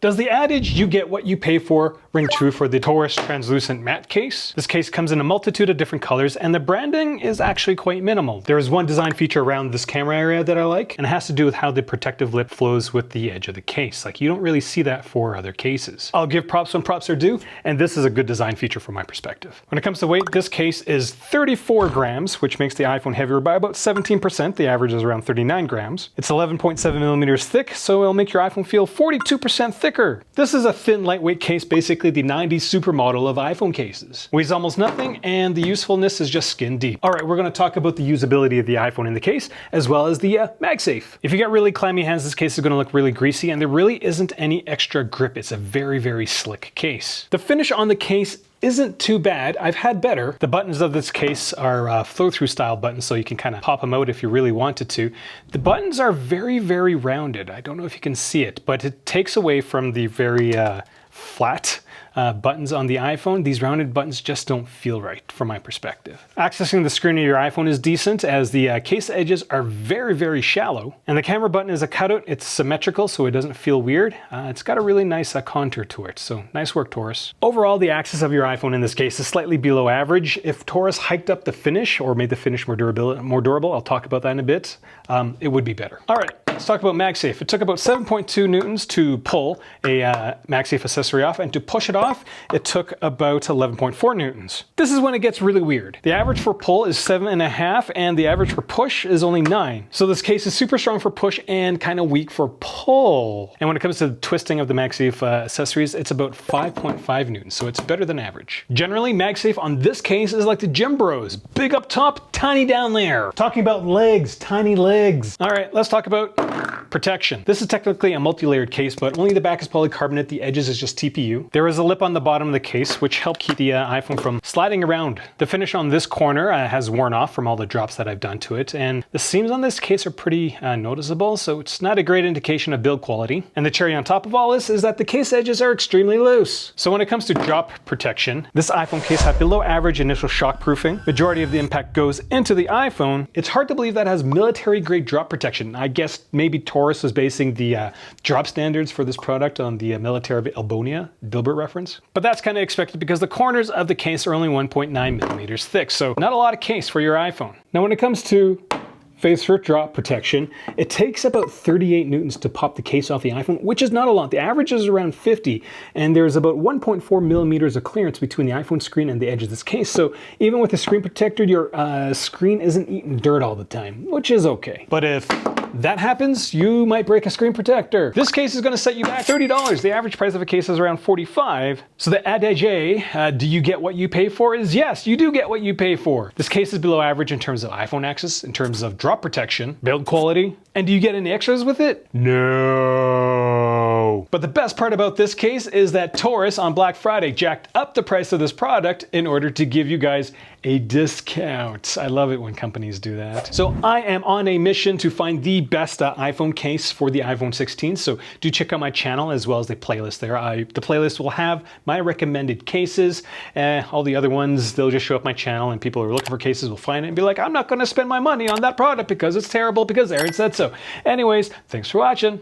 Does the adage, you get what you pay for, ring true for the Torras translucent matte case? This case comes in a multitude of different colors and the branding is actually quite minimal. There is one design feature around this camera area that I like, and it has to do with how the protective lip flows with the edge of the case. Like, you don't really see that for other cases. I'll give props when props are due, and this is a good design feature from my perspective. When it comes to weight, this case is 34 grams, which makes the iPhone heavier by about 17%. The average is around 39 grams. It's 11.7 millimeters thick, so it'll make your iPhone feel 42% thicker. This is a thin, lightweight case, basically the 90s supermodel of iPhone cases. Weighs almost nothing, and the usefulness is just skin deep. All right, we're gonna talk about the usability of the iPhone in the case, as well as the MagSafe. If you got really clammy hands, this case is gonna look really greasy, and there really isn't any extra grip. It's a very, very slick case. The finish on the case isn't too bad. I've had better. The buttons of this case are flow-through style buttons, so you can kind of pop them out if you really wanted to. The buttons are very, very rounded. I don't know if you can see it, but it takes away from the very flat buttons on the iPhone. These rounded buttons just don't feel right from my perspective. Accessing the screen of your iPhone is decent, as the case edges are very, very shallow. And the camera button is a cutout. It's symmetrical, so it doesn't feel weird. It's got a really nice contour to it, so nice work, Torras. Overall, the access of your iPhone in this case is slightly below average. If Torras hiked up the finish or made the finish more durable, I'll talk about that in a bit, it would be better. All right. Let's talk about MagSafe. It took about 7.2 newtons to pull a MagSafe accessory off, and to push it off, it took about 11.4 newtons. This is when it gets really weird. The average for pull is 7.5, and the average for push is only 9. So this case is super strong for push and kind of weak for pull. And when it comes to the twisting of the MagSafe accessories, it's about 5.5 newtons, so it's better than average. Generally, MagSafe on this case is like the gym bros. Big up top, tiny down there. Talking about legs, tiny legs. All right, let's talk about protection. This is technically a multi-layered case, but only the back is polycarbonate, the edges is just TPU. There is a lip on the bottom of the case, which helped keep the iPhone from sliding around. The finish on this corner has worn off from all the drops that I've done to it, and the seams on this case are pretty noticeable, so it's not a great indication of build quality. And the cherry on top of all this is that the case edges are extremely loose. So when it comes to drop protection, this iPhone case had below average initial shock proofing. Majority of the impact goes into the iPhone. It's hard to believe that has military grade drop protection. I guess maybe Torras was basing the drop standards for this product on the military of Albonia, Dilbert reference. But that's kind of expected because the corners of the case are only 1.9 millimeters thick, so not a lot of case for your iPhone. Now when it comes to face for drop protection, it takes about 38 newtons to pop the case off the iPhone, which is not a lot. The average is around 50, and there's about 1.4 millimeters of clearance between the iPhone screen and the edge of this case. So even with the screen protector, your screen isn't eating dirt all the time, which is okay. But if that happens, you might break a screen protector. This case is going to set you back $30. The average price of a case is around $45. So the adage, do you get what you pay for, is yes, you do get what you pay for. This case is below average in terms of iPhone access, in terms of drop protection, build quality, and do you get any extras with it? No. But the best part about this case is that Torras on Black Friday jacked up the price of this product in order to give you guys a discount. I love it when companies do that. So I am on a mission to find the best iPhone case for the iPhone 16. So do check out my channel as well as the playlist there. The playlist will have my recommended cases. All the other ones, they'll just show up my channel, and people who are looking for cases will find it and be like, I'm not going to spend my money on that product because it's terrible because Aaron said so. Anyways, thanks for watching.